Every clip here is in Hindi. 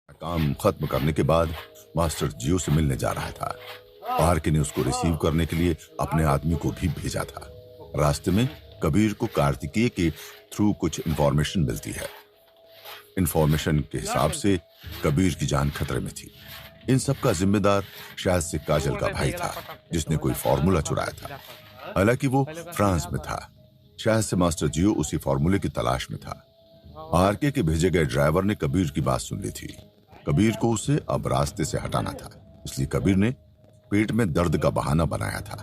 काम खत्म करने के बाद मास्टर जियो से मिलने जा रहा था। आरके ने उसको रिसीव करने के लिए अपने आदमी को भी भेजा था। रास्ते में कबीर को कार्तिकेय के थ्रू कुछ इंफॉर्मेशन मिलती है। इंफॉर्मेशन के हिसाब से कबीर की जान खतरे में थी। इन सब का जिम्मेदार शायद से काजल का भाई था, जिसने कोई फॉर्मूला चुराया था। हालांकि वो फ्रांस में था। शायद से मास्टर जियो उसी फॉर्मूले की तलाश में था। आरके के भेजे गए ड्राइवर ने कबीर की बात सुन ली थी। कबीर को उसे अब रास्ते से हटाना था, इसलिए कबीर ने पेट में दर्द का बहाना बनाया था।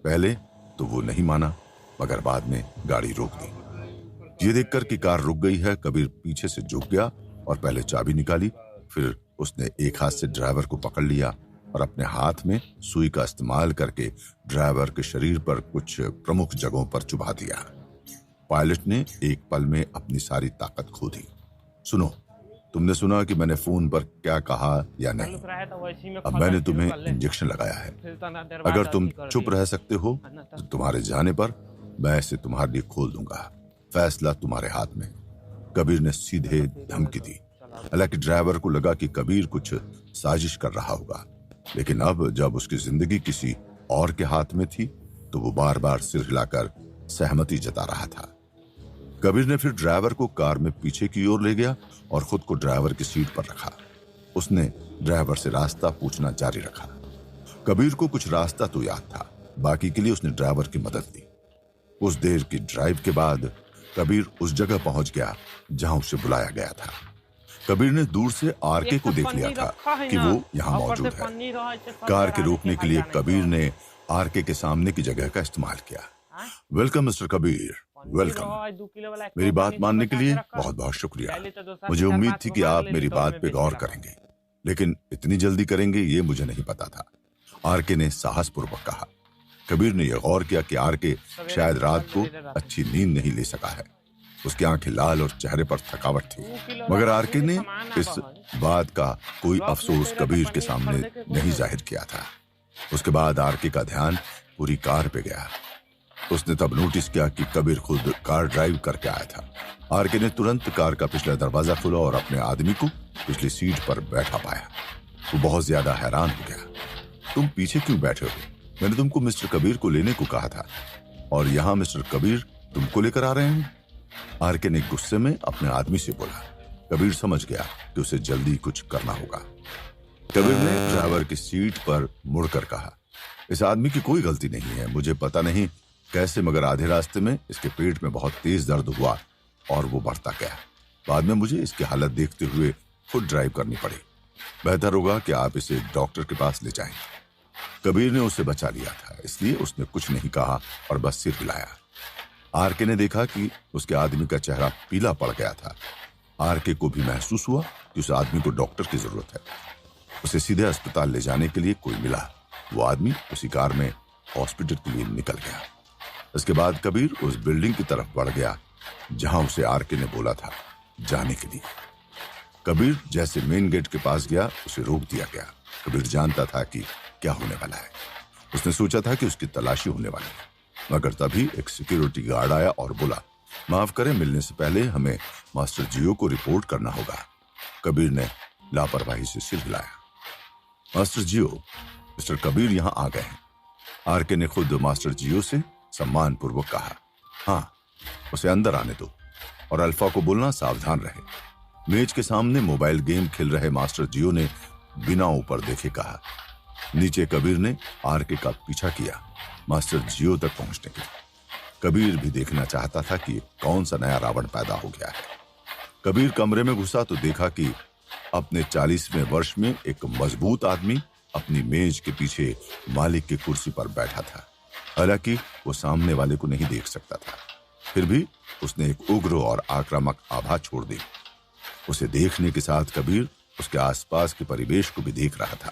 पहले तो वो नहीं माना, मगर बाद में गाड़ी रोक दी। ये देखकर कि कार रुक गई है, कबीर पीछे से झुक गया और पहले चाबी निकाली। फिर उसने एक हाथ से ड्राइवर को पकड़ लिया और अपने हाथ में सुई का इस्तेमाल करके ड्राइवर के शरीर पर कुछ प्रमुख जगहों पर चुभा दिया। पायलट ने एक पल में अपनी सारी ताकत खो दी। सुनो, तुमने सुना कि मैंने फोन पर क्या कहा या नहीं? अब मैंने तुम्हें इंजेक्शन लगाया है। अगर तुम चुप रह सकते हो तो तुम्हारे जाने पर मैं इसे तुम्हारे लिए खोल दूंगा। फैसला तुम्हारे हाथ में। कबीर ने सीधे धमकी दी। हालांकि ड्राइवर को लगा कि कबीर कुछ साजिश कर रहा होगा, लेकिन अब जब उसकी जिंदगी किसी और के हाथ में थी तो वो बार बार सिर हिलाकर सहमति जता रहा था। कबीर ने फिर ड्राइवर को कार में पीछे की ओर ले गया और खुद को ड्राइवर की सीट पर रखा। उसने ड्राइवर से रास्ता पूछना जारी रखा। कबीर को कुछ रास्ता तो याद था, बाकी के लिए उसने ड्राइवर की मदद ली। उस देर की ड्राइव के बाद कबीर उस जगह पहुंच गया जहां उसे बुलाया गया था। कबीर ने दूर से आरके को देख लिया था कि वो यहाँ मौजूद है। कार के रोकने के लिए कबीर ने आरके के सामने की जगह का इस्तेमाल किया। Welcome mister Kabir, welcome. मेरी बात मानने के लिए बहुत बहुत शुक्रिया। मुझे उम्मीद थी कि आप मेरी बात पे गौर करेंगे, लेकिन इतनी जल्दी करेंगे ये मुझे नहीं पता था, आरके ने साहसपूर्वक कहा। कबीर ने यह गौर किया कि आरके शायद रात को अच्छी नींद नहीं ले सका है। उसकी आंखें लाल और चेहरे पर थकावट थी, मगर आरके ने इस बात का कोई अफसोस कबीर के सामने नहीं जाहिर किया था। उसके बाद आरके का ध्यान पूरी कार पे गया। उसने तब नोटिस किया कि कबीर खुद कार ड्राइव करके आया था। आरके ने तुरंत कार का पिछला दरवाजा खोला और अपने आदमी को पिछली सीट पर बैठा पाया। वो बहुत ज्यादा हैरान हो गया। तुम पीछे क्यों बैठे हो? मैंने तुमको मिस्टर कबीर को लेने को कहा था, और यहाँ मिस्टर कबीर तुमको लेकर आ रहे हैं। आरके ने गुस्से में अपने आदमी से बोला। कबीर समझ गया कि उसे जल्दी कुछ करना होगा। कबीर ने ड्राइवर की सीट पर मुड़कर कहा, इस आदमी की कोई गलती नहीं है। मुझे पता नहीं कैसे, मगर आधे रास्ते में इसके पेट में बहुत तेज दर्द हुआ और वो बढ़ता गया। बाद में मुझे इसकी हालत देखते हुए खुद ड्राइव करनी पड़ी। बेहतर होगा कि आप इसे डॉक्टर के पास ले जाएं। कबीर ने उसे बचा लिया था, इसलिए उसने कुछ नहीं कहा और बस सिर हिलाया। आरके ने देखा कि उसके आदमी का चेहरा पीला पड़ गया था। आरके को भी महसूस हुआ कि उस आदमी को डॉक्टर की जरूरत है। उसे सीधे अस्पताल ले जाने के लिए कोई मिला। वो आदमी उसी कार में हॉस्पिटल के लिए निकल गया। इसके बाद कबीर उस बिल्डिंग की तरफ बढ़ गया जहां उसे आरके ने बोला था जाने के लिए। कबीर जैसे मेन गेट के पास गया, उसे रोक दिया गया। कबीर जानता था कि क्या होने वाला है। उसने सोचा था कि उसकी तलाशी होने वाली है, मगर तभी एक सिक्योरिटी गार्ड आया और बोला, माफ करें, मिलने से पहले हमें मास्टर जियो को रिपोर्ट करना होगा। कबीर ने लापरवाही से सिर हिलाया। मास्टर जियो, मिस्टर कबीर यहाँ आ गए हैं। आरके ने खुद मास्टर जियो से सम्मान पूर्वक कहा। हाँ, उसे अंदर आने दो और अल्फा को बोलना सावधान रहे। मेज के सामने मोबाइल गेम खेल रहे मास्टर जियो ने बिना ऊपर देखे कहा। नीचे कबीर ने आरके का पीछा किया मास्टर जियो तक पहुंचने के लिए। कबीर भी देखना चाहता था कि कौन सा नया रावण पैदा हो गया है। कबीर कमरे में घुसा तो देखा कि अपने 40वें वर्ष में एक मजबूत आदमी अपनी मेज के पीछे मालिक की कुर्सी पर बैठा था। हालांकि वो सामने वाले को नहीं देख सकता था, फिर भी उसने एक उग्र और आक्रामक आभा छोड़ दी। उसे देखने के साथ कबीर उसके आसपास के परिवेश को भी देख रहा था।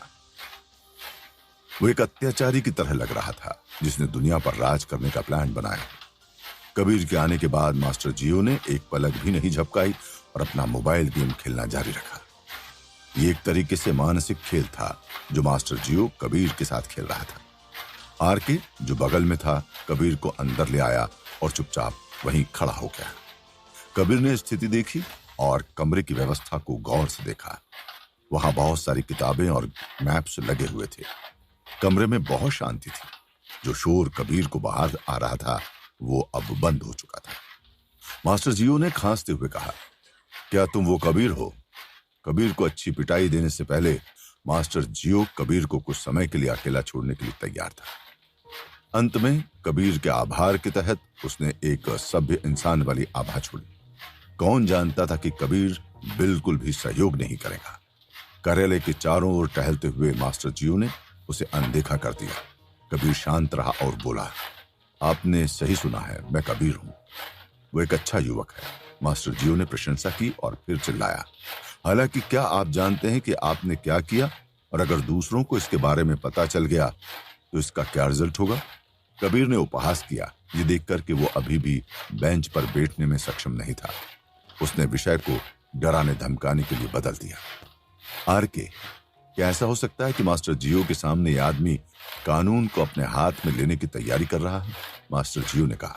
वो एक अत्याचारी की तरह लग रहा था जिसने दुनिया पर राज करने का प्लान बनाया। कबीर के आने के बाद मास्टर जियो ने एक पलक भी नहीं झपकाई और अपना मोबाइल गेम खेलना जारी रखा। ये एक तरीके से मानसिक खेल था जो मास्टर जियो कबीर के साथ खेल रहा था। आरके जो बगल में था, कबीर को अंदर ले आया और चुपचाप वहीं खड़ा हो गया। कबीर ने स्थिति देखी और कमरे की व्यवस्था को गौर से देखा। वहां बहुत सारी किताबें और मैप्स लगे हुए थे। कमरे में बहुत शांति थी। जो शोर कबीर को बाहर आ रहा था वो अब बंद हो चुका था। मास्टर जियो ने खांसते हुए कहा, क्या तुम वो कबीर हो? कबीर को अच्छी पिटाई देने से पहले मास्टर जियो कबीर को कुछ समय के लिए अकेला छोड़ने के लिए तैयार था। अंत में कबीर के आभार के तहत उसने एक सभ्य इंसान वाली आभा छोड़ी। कौन जानता था कि कबीर बिल्कुल भी सहयोग नहीं करेगा। कार्यालय के चारों ओर टहलते हुए मास्टर जियो ने उसे अनदेखा कर दिया। कबीर शांत रहा और बोला, आपने सही सुना है, मैं कबीर हूं। वो एक अच्छा युवक है। मास्टर जियो ने प्रशंसा की और फिर चिल्लाया, हालांकि क्या आप जानते हैं कि आपने क्या किया, और अगर दूसरों को इसके बारे में पता चल गया तो इसका क्या रिजल्ट होगा? कबीर ने उपहास किया, ये देखकर कि वो अभी भी बेंच पर बैठने में सक्षम नहीं था। उसने विषय को डराने धमकाने के लिए बदल दिया। आरके, क्या ऐसा हो सकता है कि मास्टर जियो के सामने यह आदमी कानून को अपने हाथ में लेने की तैयारी कर रहा है? मास्टर जियो ने कहा।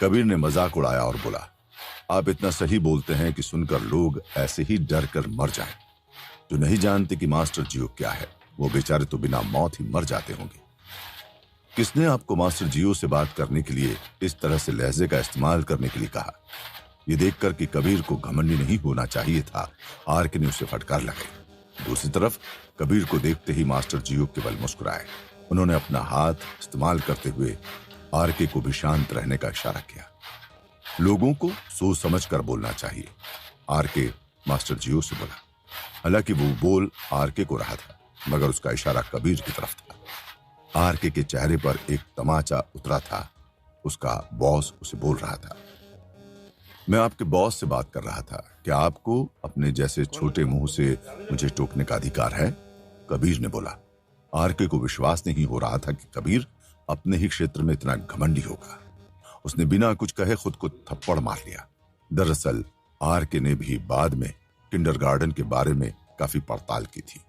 कबीर ने मजाक उड़ाया और बोला, आप इतना सही बोलते हैं कि सुनकर लोग ऐसे ही डर कर मर जाएं। जो नहीं जानते कि मास्टर जियो क्या है, वो बेचारे तो बिना मौत ही मर जाते होंगे। किसने आपको मास्टर जियो से बात करने के लिए इस तरह से लहजे का इस्तेमाल करने के लिए कहा? यह देखकर कि कबीर को घमंडी नहीं होना चाहिए था, आरके ने उसे फटकार लगाई। दूसरी तरफ कबीर को देखते ही मास्टर जियो केवल मुस्कुराए। उन्होंने अपना हाथ इस्तेमाल करते हुए आरके को भी शांत रहने का इशारा किया। लोगों को सोच समझ कर बोलना चाहिए, आरके मास्टर जियो से बोला। हालांकि वो बोल आरके को रहा था, मगर उसका इशारा कबीर की तरफ था। आरके के चेहरे पर एक तमाचा उतरा था। उसका बॉस उसे बोल रहा था, मैं आपके बॉस से बात कर रहा था। क्या आपको अपने जैसे छोटे मुंह से मुझे टोकने का अधिकार है? कबीर ने बोला। आरके को विश्वास नहीं हो रहा था कि कबीर अपने ही क्षेत्र में इतना घमंडी होगा। उसने बिना कुछ कहे खुद को थप्पड़ मार लिया। दरअसल आरके ने भी बाद में किंडरगार्टन के बारे में काफी पड़ताल की थी।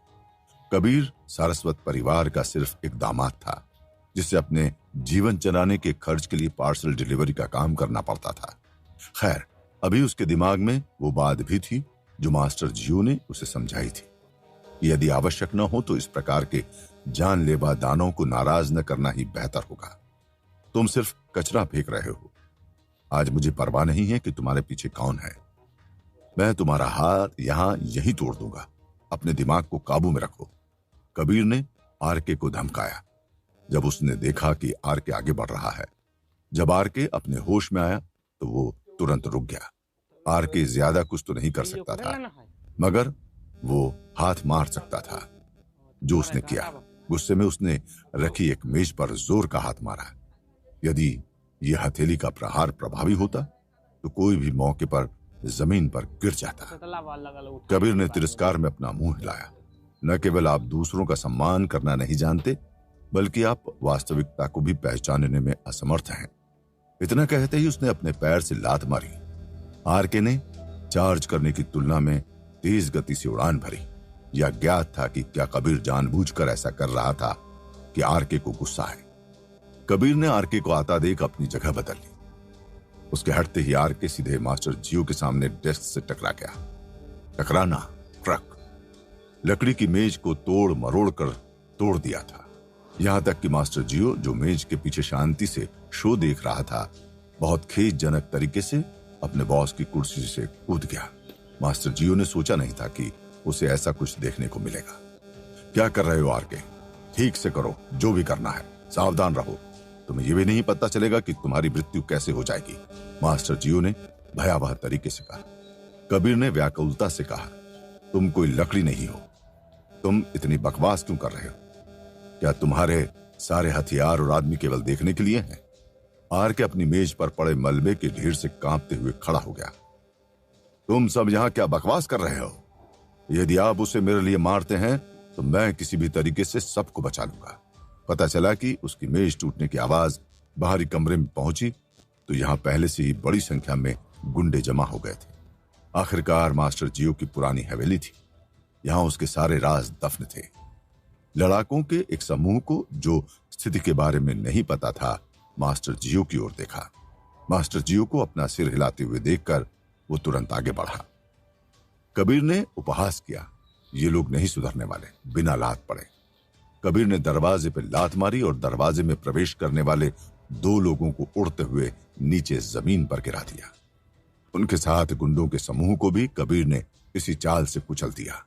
कबीर सारस्वत परिवार का सिर्फ एक दामाद था, जिसे अपने जीवन चलाने के खर्च के लिए पार्सल डिलीवरी का काम करना पड़ता था। खैर, अभी उसके दिमाग में वो बात भी थी जो मास्टर जियो ने उसे समझाई थी। यदि आवश्यक न हो तो इस प्रकार के जानलेवा दानों को नाराज न करना ही बेहतर होगा। तुम सिर्फ कचरा फेंक रहे हो। आज मुझे परवाह नहीं है कि तुम्हारे पीछे कौन है। मैं तुम्हारा हाथ यहीं तोड़ दूंगा। अपने दिमाग को काबू में रखो। कबीर ने आरके को धमकाया। जब उसने देखा कि आरके आगे बढ़ रहा है, जब आरके अपने होश में आया तो वो तुरंत रुक गया। आरके ज्यादा कुछ तो नहीं कर सकता था, मगर वो हाथ मार सकता था। जो उसने किया, गुस्से में उसने रखी एक मेज पर जोर का हाथ मारा। यदि यह हथेली का प्रहार प्रभावी होता तो कोई भी मौके पर जमीन पर गिर जाता। कबीर ने तिरस्कार में अपना मुंह हिलाया। न केवल आप दूसरों का सम्मान करना नहीं जानते, बल्कि आप वास्तविकता को भी पहचानने में असमर्थ हैं। इतना कहते ही उसने अपने पैर से लात मारी। आरके ने चार्ज करने की तुलना में तेज गति से उड़ान भरी। यह ज्ञात था कि क्या कबीर जानबूझकर ऐसा कर रहा था कि आरके को गुस्सा है। कबीर ने आरके को आता देख अपनी जगह बदल ली। उसके हटते ही आरके सीधे मास्टर जियो के सामने डेस्क से टकरा गया। टकराना, ट्रक लकड़ी की मेज को तोड़ मरोड़ कर तोड़ दिया था। यहां तक कि मास्टर जियो, जो मेज के पीछे शांति से शो देख रहा था, बहुत खेदजनक तरीके से अपने बॉस की कुर्सी से कूद गया। मास्टर जियो ने सोचा नहीं था कि उसे ऐसा कुछ देखने को मिलेगा। क्या कर रहे हो आरके? ठीक से करो, जो भी करना है। सावधान रहो, तुम्हें यह भी नहीं पता चलेगा कि तुम्हारी मृत्यु कैसे हो जाएगी, मास्टर जियो ने भयावह तरीके से कहा। कबीर ने व्याकुलता से कहा, तुम कोई लकड़ी नहीं हो। तुम इतनी बकवास क्यों कर रहे हो? क्या तुम्हारे सारे हथियार और आदमी केवल देखने के लिए हैं? आरके अपनी मेज पर पड़े मलबे के ढेर से कांपते हुए खड़ा हो गया। तुम सब यहां क्या बकवास कर रहे हो? यदि आप उसे मेरे लिए मारते हैं तो मैं किसी भी तरीके से सबको बचा लूंगा। पता चला कि उसकी मेज टूटने की आवाज बाहरी कमरे में पहुंची तो यहां पहले से ही बड़ी संख्या में गुंडे जमा हो गए थे। आखिरकार मास्टर जियो की पुरानी हवेली थी। यहां उसके सारे राज दफन थे। लड़ाकों के एक समूह को जो स्थिति के बारे में नहीं पता था, मास्टर जियो की ओर देखा। मास्टर जियो को अपना सिर हिलाते हुए देखकर वो तुरंत आगे बढ़ा। कबीर ने उपहास किया, ये लोग नहीं सुधरने वाले बिना लात पड़े। कबीर ने दरवाजे पर लात मारी और दरवाजे में प्रवेश करने वाले 2 लोगों को उड़ते हुए नीचे जमीन पर गिरा दिया। उनके साथ गुंडों के समूह को भी कबीर ने इसी चाल से कुचल दिया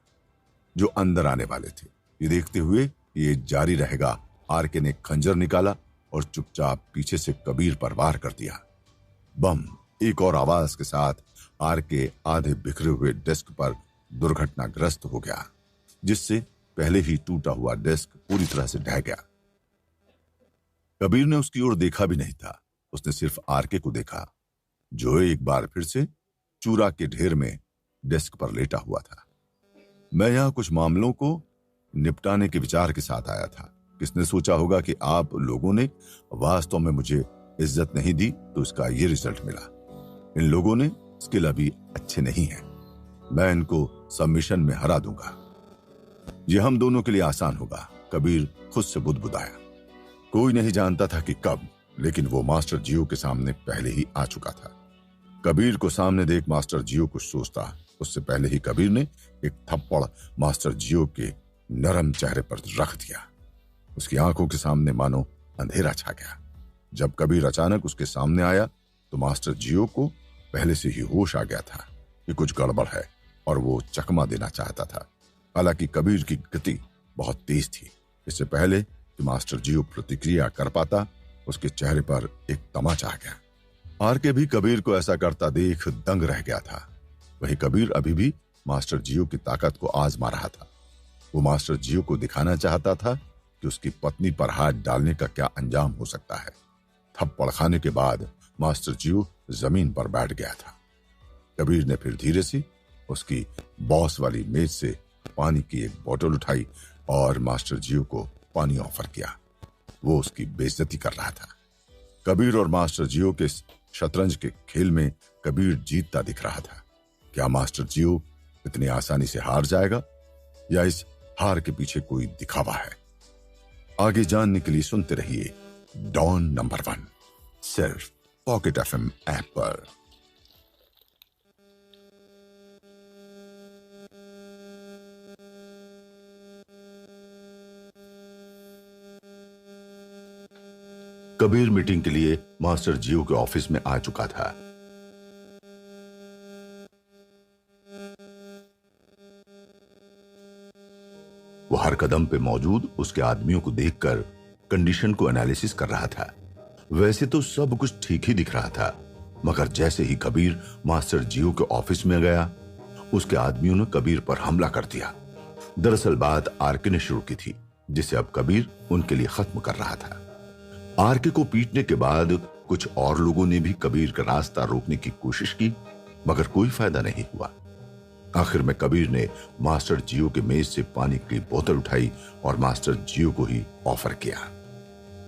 जो अंदर आने वाले थे। ये देखते हुए ये जारी रहेगा, आरके ने खंजर निकाला और चुपचाप पीछे से कबीर पर वार कर दिया। बम एक और आवाज के साथ आरके आधे बिखरे हुए डेस्क पर दुर्घटनाग्रस्त हो गया, जिससे पहले ही टूटा हुआ डेस्क पूरी तरह से ढह गया। कबीर ने उसकी ओर देखा भी नहीं था, उसने सिर्फ आरके को देखा जो एक बार फिर से चूरा के ढेर में डेस्क पर लेटा हुआ था। मैं यहां कुछ मामलों को निपटाने के विचार के साथ आया था। किसने सोचा होगा कि आप लोगों ने वास्तव में मुझे इज्जत नहीं दी तो इसका ये रिजल्ट मिला। इन लोगों ने स्किल अभी अच्छे नहीं है, मैं इनको सबमिशन में हरा दूंगा। ये हम दोनों के लिए आसान होगा, कबीर खुद से बुदबुदाया। कोई नहीं जानता था कि कब, लेकिन वो मास्टर जियो के सामने पहले ही आ चुका था। कबीर को सामने देख मास्टर जियो कुछ सोचता, उससे पहले ही कबीर ने एक थप्पड़ मास्टर जियो के नरम चेहरे पर रख दिया। उसकी आंखों के सामने मानो अंधेरा छा गया। जब कबीर अचानक उसके सामने आया तो मास्टर जियो को पहले से ही होश आ गया था कि कुछ गड़बड़ है और वो चकमा देना चाहता था। हालांकि कबीर की गति बहुत तेज थी। इससे पहले कि मास्टर जियो प्रतिक्रिया कर पाता, उसके चेहरे पर एक तमाचा आ गया। आरके भी कबीर को ऐसा करता देख दंग रह गया था। वही कबीर अभी भी मास्टर जियो की ताकत को आजमा रहा था। वो मास्टर जियो को दिखाना चाहता था कि उसकी पत्नी पर हाथ डालने का क्या अंजाम हो सकता है। थप्पड़ खाने के बाद मास्टर जियो जमीन पर बैठ गया था। कबीर ने फिर धीरे से उसकी बॉस वाली मेज से पानी की एक बोतल उठाई और मास्टर जियो को पानी ऑफर किया। वो उसकी बेइज्जती कर रहा था। कबीर और मास्टर जियो के शतरंज के खेल में कबीर जीतता दिख रहा था। क्या मास्टर जियो इतनी आसानी से हार जाएगा या इस हार के पीछे कोई दिखावा है? आगे जानने के लिए सुनते रहिए डॉन नंबर 1 सिर्फ पॉकेट एफएम ऐप पर। कबीर मीटिंग के लिए मास्टर जियो के ऑफिस में आ चुका था। वो हर कदम पे मौजूद उसके आदमियों को देखकर कंडीशन को एनालिसिस कर रहा था। वैसे तो सब कुछ ठीक ही दिख रहा था, मगर जैसे ही कबीर मास्टर जियो के ऑफिस में गया, उसके आदमियों ने कबीर पर हमला कर दिया। दरअसल बात आरके ने शुरू की थी, जिसे अब कबीर उनके लिए खत्म कर रहा था। आरके को पीटने के बाद कुछ और लोगों ने भी कबीर का रास्ता रोकने की कोशिश की, मगर कोई फायदा नहीं हुआ। आखिर में कबीर ने मास्टर जियो के मेज से पानी की बोतल उठाई और मास्टर जियो को ही ऑफर किया।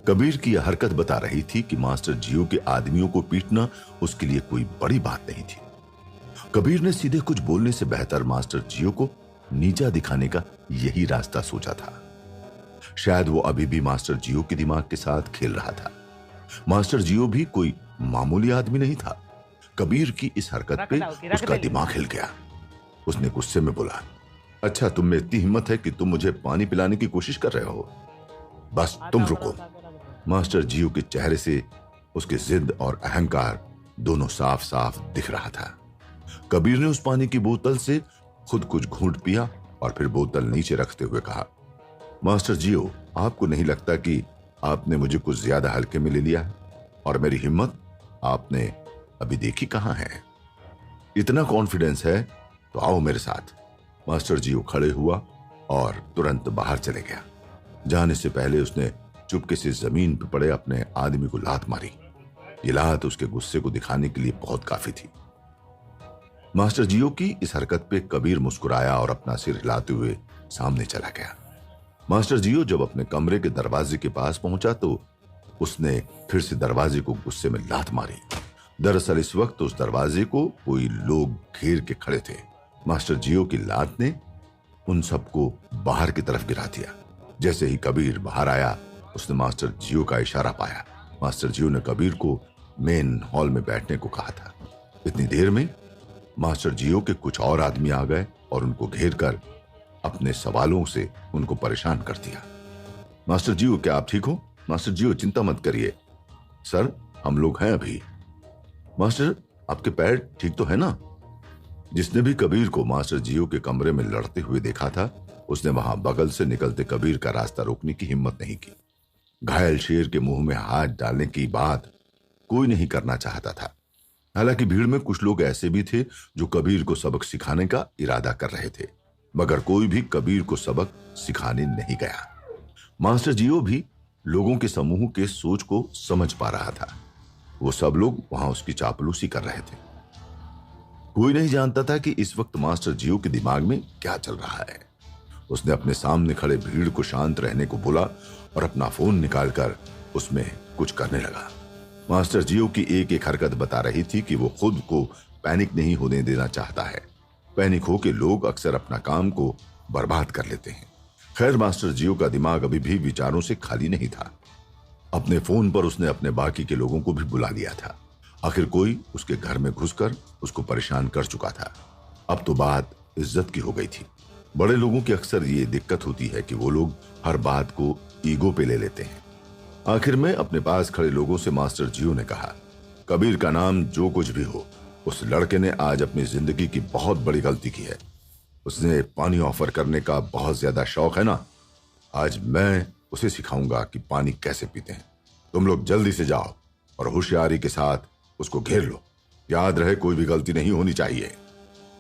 कबीर की यह हरकत बता रही थी कि मास्टर जियो के आदमियों को पीटना उसके लिए कोई बड़ी बात नहीं थी। कबीर ने सीधे कुछ बोलने से बेहतर मास्टर जियो को नीचा दिखाने का यही रास्ता सोचा था। शायद वो अभी भी मास्टर जियो के दिमाग के साथ खेल रहा था। मास्टर जियो भी कोई मामूली आदमी नहीं था। कबीर की इस हरकत पे उसका दिमाग हिल गया। उसने गुस्से में बोला, अच्छा तुम में इतनी हिम्मत है कि तुम मुझे पानी पिलाने की कोशिश कर रहे हो? बस तुम रुको। मास्टर जियो के चेहरे से उसकी जिद और अहंकार दोनों साफ साफ दिख रहा था। कबीर ने उस पानी की बोतल से खुद कुछ घूंट पिया और फिर बोतल नीचे रखते हुए कहा, मास्टर जियो, आपको नहीं लगता कि आपने मुझे कुछ ज्यादा हल्के में ले लिया है? और मेरी हिम्मत आपने अभी देखी कहां है? इतना कॉन्फिडेंस है तो आओ मेरे साथ। मास्टर जियो खड़े हुआ और तुरंत बाहर चले गया। जाने से पहले उसने चुपके से जमीन पर पड़े अपने आदमी को लात मारी। ये लात उसके गुस्से को दिखाने के लिए बहुत काफी थी। मास्टर जियो की इस हरकत पे कबीर मुस्कुराया और अपना सिर हिलाते हुए सामने चला गया। मास्टर जियो जब अपने कमरे के दरवाजे के पास पहुंचा तो उसने फिर से दरवाजे को गुस्से में लात मारी। दरअसल इस वक्त उस दरवाजे को कोई लोग घेर के खड़े थे। मास्टर जियो की लात ने उन सबको बाहर की तरफ गिरा दिया। जैसे ही कबीर बाहर आया, उसने मास्टर जियो का इशारा पाया। मास्टर जियो ने कबीर को मेन हॉल में बैठने को कहा था। इतनी देर में मास्टर जियो के कुछ और आदमी आ गए और उनको घेर कर अपने सवालों से उनको परेशान कर दिया। मास्टर जियो, क्या आप ठीक हो? मास्टर जियो, चिंता मत करिए सर, हम लोग हैं अभी। मास्टर, आपके पैर ठीक तो है ना? जिसने भी कबीर को मास्टर जियो के कमरे में लड़ते हुए देखा था, उसने वहां बगल से निकलते कबीर का रास्ता रोकने की हिम्मत नहीं की। घायल शेर के मुंह में हाथ डालने की बात कोई नहीं करना चाहता था। हालांकि भीड़ में कुछ लोग ऐसे भी थे जो कबीर को सबक सिखाने का इरादा कर रहे थे, मगर कोई भी कबीर को सबक सिखाने नहीं गया। मास्टर जियो भी लोगों के समूह के सोच को समझ पा रहा था। वो सब लोग वहां उसकी चापलूसी कर रहे थे। कोई नहीं जानता था कि इस वक्त मास्टर जियो के दिमाग में क्या चल रहा है। उसने अपने सामने खड़े भीड़ को शांत रहने को बोला और अपना फोन निकालकर उसमें कुछ करने लगा। मास्टर जियो की एक एक हरकत बता रही थी कि वो खुद को पैनिक नहीं होने देना चाहता है। पैनिक होकर लोग अक्सर अपना काम को बर्बाद कर लेते हैं। खैर, मास्टर जियो का दिमाग अभी भी विचारों से खाली नहीं था। अपने फोन पर उसने अपने बाकी के लोगों को भी बुला लिया था। आखिर कोई उसके घर में घुसकर उसको परेशान कर चुका था। अब तो बात इज्जत की हो गई थी। बड़े लोगों की अक्सर ये दिक्कत होती है कि वो लोग हर बात को ईगो पे ले लेते हैं। आखिर में अपने पास खड़े लोगों से मास्टर जियो ने कहा, कबीर का नाम जो कुछ भी हो, उस लड़के ने आज अपनी जिंदगी की बहुत बड़ी गलती की है। उसने पानी ऑफर करने का बहुत ज्यादा शौक है ना, आज मैं उसे सिखाऊंगा कि पानी कैसे पीते हैं। तुम लोग जल्दी से जाओ और होशियारी के साथ उसको घेर लो। याद रहे, कोई भी गलती नहीं होनी चाहिए।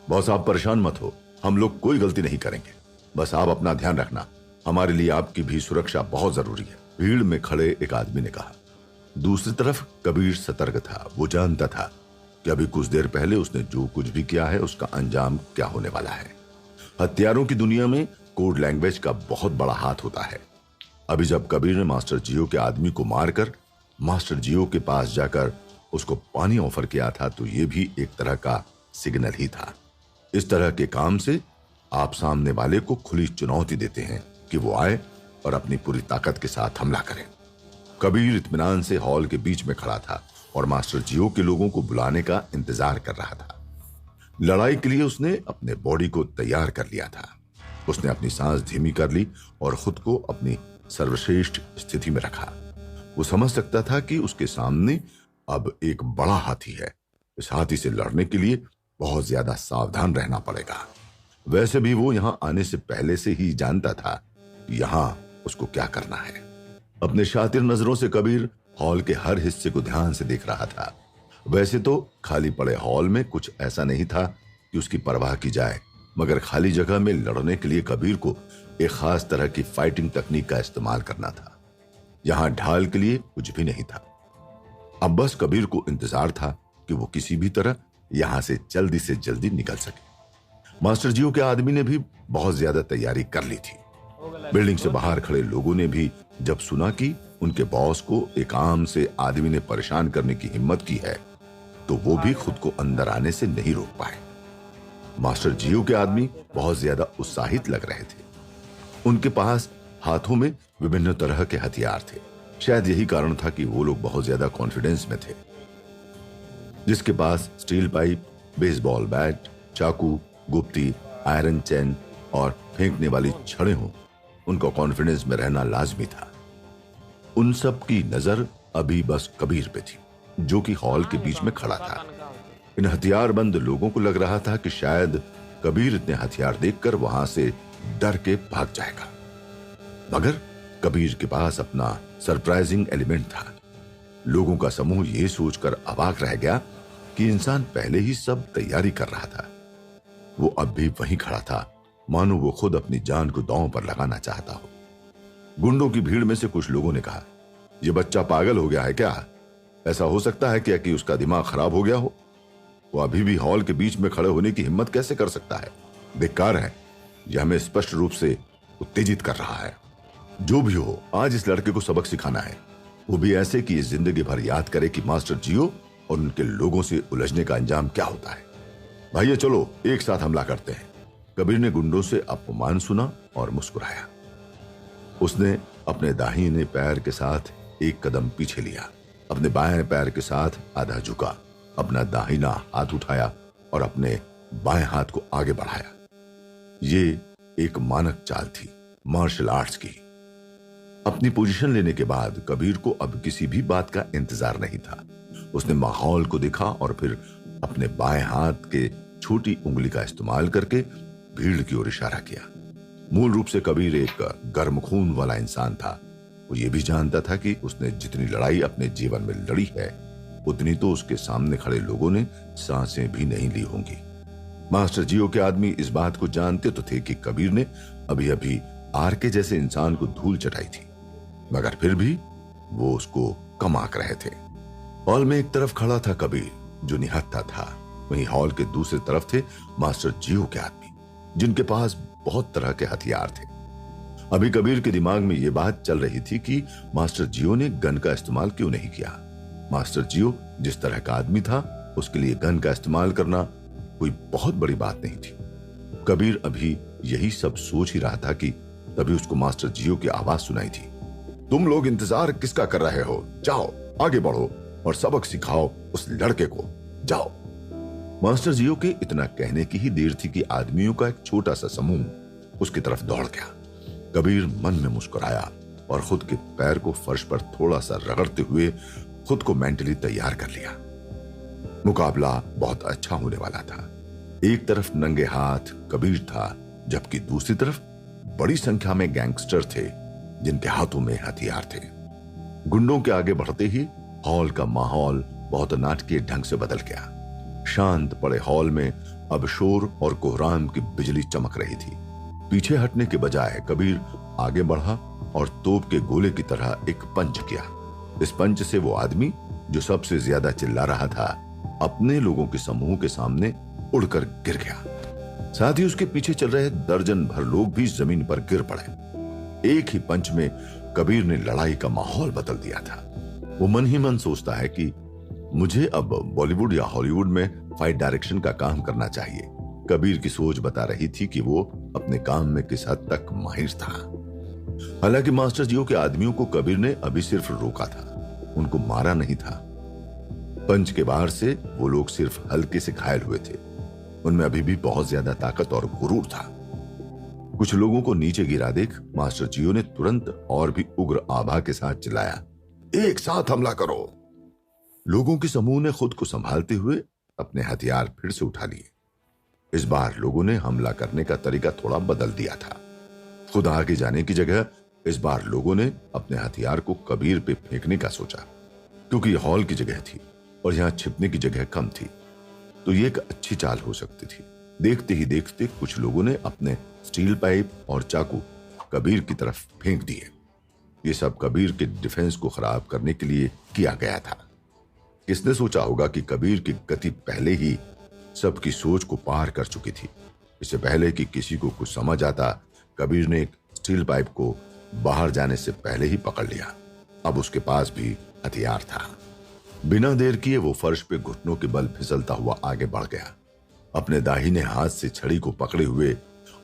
बॉस, आप परेशान मत हो, हम लोग कोई गलती नहीं करेंगे। बस आप अपना ध्यान रखना, हमारे लिए आपकी भी सुरक्षा बहुत जरूरी है, भीड़ में खड़े एक आदमी ने कहा। दूसरी तरफ कबीर सतर्क था। वो जानता था कि अभी कुछ देर पहले उसने जो कुछ भी किया है उसका अंजाम क्या होने वाला है। हथियारों की दुनिया में कोड लैंग्वेज का बहुत बड़ा हाथ होता है। अभी जब कबीर ने मास्टर जियो के आदमी को मारकर मास्टर जियो के पास जाकर उसको पानी ऑफर किया था, तो ये भी एक तरह का सिग्नल ही था। इस तरह के काम से आप सामने वाले को खुली चुनौती देते हैं कि वो आए और अपनी पूरी ताकत के साथ हमला करें। कबीर इत्मीनान से हॉल के बीच में खड़ा था और मास्टर जियो के लोगों को बुलाने का इंतजार कर रहा था। लड़ाई के लिए उसने अपने बॉडी को तैयार कर लिया था। उसने अपनी सांस धीमी कर ली और खुद को अपनी सर्वश्रेष्ठ स्थिति में रखा। वो समझ सकता था कि उसके सामने अब एक बड़ा हाथी है। इस हाथी से लड़ने के लिए बहुत ज्यादा सावधान रहना पड़ेगा। वैसे भी वो यहां आने से पहले से ही जानता था कि यहां उसको क्या करना है। अपने शातिर नजरों से कबीर हॉल के हर हिस्से को ध्यान से देख रहा था। वैसे तो खाली पड़े हॉल में कुछ ऐसा नहीं था कि उसकी परवाह की जाए, मगर खाली जगह में लड़ने के लिए कबीर को एक खास तरह की फाइटिंग तकनीक का इस्तेमाल करना था। यहां ढाल के लिए कुछ भी नहीं था। अब बस कबीर को इंतजार था कि वो किसी भी तरह यहां से जल्दी निकल सके। मास्टर जियो के आदमी ने भी बहुत ज्यादा तैयारी कर ली थी। बिल्डिंग से बाहर खड़े लोगों ने भी जब सुना कि उनके बॉस को एक आम से आदमी ने परेशान करने की हिम्मत की है, तो वो भी खुद को अंदर आने से नहीं रोक पाए। मास्टर जियो के आदमी बहुत ज्यादा उत्साहित लग रहे थे। उनके पास हाथों में विभिन्न तरह के हथियार थे। शायद यही कारण था कि वो लोग बहुत ज्यादा कॉन्फिडेंस में थे। जिसके पास स्टील पाइप, बेसबॉल बैट, चाकू, गुप्ती, आयरन चैन और फेंकने वाली छड़ें हों, उनका कॉन्फिडेंस में रहना लाजमी था। उन सब की नजर अभी बस कबीर पे थी, जो कि हॉल के बीच में खड़ा था। इन हथियारबंद लोगों को लग रहा था कि शायद कबीर इतने हथियार देखकर वहां से डर के भाग जाएगा, मगर कबीर के पास अपना सरप्राइजिंग एलिमेंट था। लोगों का समूह यह सोचकर अवाक रह गया कि इंसान पहले ही सब तैयारी कर रहा था। वो अब भी वहीं खड़ा था, मानो वो खुद अपनी जान को दांव पर लगाना चाहता हो। गुंडों की भीड़ में से कुछ लोगों ने कहा, यह बच्चा पागल हो गया है क्या? ऐसा हो सकता है क्या कि उसका दिमाग खराब हो गया हो? वो अभी भी हॉल के बीच में खड़े होने की हिम्मत कैसे कर सकता है? बेकार है। यह हमें स्पष्ट रूप से उत्तेजित कर रहा है। जो भी हो, आज इस लड़के को सबक सिखाना है, वो भी ऐसे कि इस जिंदगी भर याद करे कि मास्टर जियो और उनके लोगों से उलझने का अंजाम क्या होता है। भाइयों, चलो एक साथ हमला करते हैं। कबीर ने गुंडों से अपमान सुना और मुस्कुराया। उसने अपने दाहिने पैर के साथ एक कदम पीछे लिया, अपने बाएं पैर के साथ आधा झुका, अपना दाहिना हाथ उठाया और अपने बाएं हाथ को आगे बढ़ाया। ये एक मानक चाल थी, मार्शल आर्ट्स की। अपनी पोजीशन लेने के बाद कबीर को अब किसी भी बात का इंतजार नहीं था। उसने माहौल को देखा और फिर अपने बाएं हाथ के छोटी उंगली का इस्तेमाल करके भीड़ की ओर इशारा किया। मूल रूप से कबीर एक गर्म खून वाला इंसान था। वो ये भी जानता था कि उसने जितनी लड़ाई अपने जीवन में लड़ी है, उतनी तो उसके सामने खड़े लोगों ने सांसें भी नहीं ली होंगी। मास्टर जियो के आदमी इस बात को जानते तो थे कि कबीर ने अभी अभी आर के जैसे इंसान को धूल चटाई थी, मगर फिर भी वो उसको कम आंक रहे थे। हॉल में एक तरफ खड़ा था कबीर, जो निहत्था था। वहीं हॉल के दूसरी तरफ थे मास्टर जियो के आदमी, जिनके पास बहुत तरह के हथियार थे। अभी कबीर के दिमाग में यह बात चल रही थी कि मास्टर जियो ने गन का इस्तेमाल क्यों नहीं किया। मास्टर जियो जिस तरह का आदमी था, उसके लिए गन का इस्तेमाल करना कोई बहुत बड़ी बात नहीं थी। कबीर अभी यही सब सोच ही रहा था कि तभी उसको मास्टर जियो की आवाज सुनाई थी। तुम लोग इंतजार किसका कर रहे हो? जाओ आगे बढ़ो और सबक सिखाओ उस लड़के को, जाओ। मास्टर जियो के इतना कहने की ही देर थी कि आदमियों का एक छोटा सा समूह उसकी तरफ दौड़ गया। कबीर मन में मुस्कुराया और खुद के पैर को फर्श पर थोड़ा सा रगड़ते हुए खुद को मेंटली तैयार कर लिया। मुकाबला बहुत अच्छा होने वाला था। एक तरफ नंगे हाथ कबीर था, जबकि दूसरी तरफ बड़ी संख्या में गैंगस्टर थे जिनके हाथों में हथियार थे। गुंडों के आगे बढ़ते ही हॉल का माहौल बहुत नाटकीय ढंग से बदल गया। शांत पड़े हॉल में अब शोर और कोहराम की बिजली चमक रही थी। पीछे हटने के बजाय कबीर आगे बढ़ा और तोप के गोले की तरह एक पंच किया। इस पंच से वो आदमी जो सबसे ज्यादा चिल्ला रहा था, अपने लोगों के समूह के सामने उड़कर गिर गया। साथ ही उसके पीछे चल रहे दर्जन भर लोग भी जमीन पर गिर पड़े। एक ही पंच में कबीर ने लड़ाई का माहौल बदल दिया था। वो मन ही मन सोचता है कि मुझे अब बॉलीवुड या हॉलीवुड में फाइट डायरेक्शन का काम करना चाहिए। कबीर की सोच बता रही थी कि वो अपने काम में किस हद तक माहिर था। हालांकि मास्टर जियो के आदमियों को कबीर ने अभी सिर्फ रोका था, उनको मारा नहीं था। पंच के बाहर से वो लोग सिर्फ हल्के से घायल हुए थे। उनमें अभी भी बहुत ज्यादा ताकत और गुरूर था। कुछ लोगों को नीचे गिरा देख मास्टर जियो ने तुरंत और भी उग्र आभा के साथ चिल्लाया, एक साथ हमला करो। लोगों के समूह ने खुद को संभालते हुए अपने हथियार फिर से उठा लिए। इस बार लोगों ने हमला करने का तरीका थोड़ा बदल दिया था। खुद आगे जाने की जगह इस बार लोगों ने अपने हथियार को कबीर पे फेंकने का सोचा, क्योंकि हॉल की जगह थी और यहां छिपने की जगह कम थी, तो ये एक अच्छी चाल हो सकती थी। देखते ही देखते कुछ लोगों ने अपने स्टील पाइप और चाकू कबीर की तरफ फेंक दिए। ये सब कबीर के डिफेंस को खराब करने के लिए किया गया था। किसने सोचा होगा कि कबीर की गति पहले ही सबकी सोच को पार कर चुकी थी। इससे पहले कि किसी को कुछ समझ आता, कबीर ने एक स्टील पाइप को बाहर जाने से पहले ही पकड़ लिया। अब उसके पास भी हथियार था। बिना देर किए वो फर्श पे घुटनों के बल फिसलता हुआ आगे बढ़ गया। अपने दाहिने हाथ से छड़ी को पकड़े हुए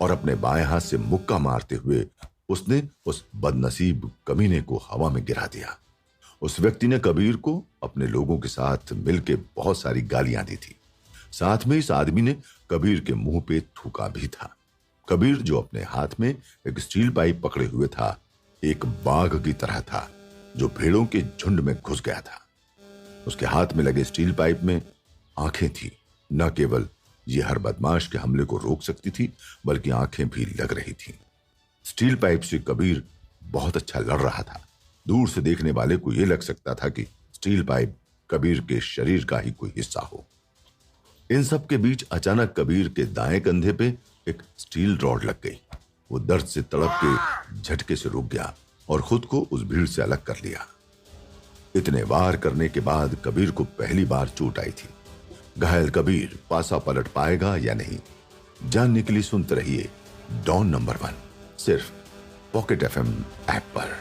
और अपने बाएं हाथ से मुक्का मारते हुए उसने उस बदनसीब कमीने को हवा में गिरा दिया। उस व्यक्ति ने कबीर को अपने लोगों के साथ मिलकर बहुत सारी गालियां दी थी। साथ में इस आदमी ने कबीर के मुंह पे थूका भी था। कबीर जो अपने हाथ में एक स्टील पाइप पकड़े हुए था, एक बाघ की तरह था जो भेड़ों के झुंड में घुस गया था। उसके हाथ में लगे स्टील पाइप में आंखें थी। न केवल ये हर बदमाश के हमले को रोक सकती थी, बल्कि आंखें भी लग रही थीं। स्टील पाइप से कबीर बहुत अच्छा लड़ रहा था। दूर से देखने वाले को यह लग सकता था कि स्टील पाइप कबीर के शरीर का ही कोई हिस्सा हो। इन सब के बीच अचानक कबीर के दाएं कंधे पे एक स्टील रॉड लग गई। वो दर्द से तड़प के झटके से रुक गया और खुद को उस भीड़ से अलग कर लिया। इतने वार करने के बाद कबीर को पहली बार चोट आई थी। घायल कबीर पासा पलट पाएगा या नहीं, जानने के लिए सुनते रहिए डॉन नंबर 1 सिर्फ पॉकेट FM ऐप पर।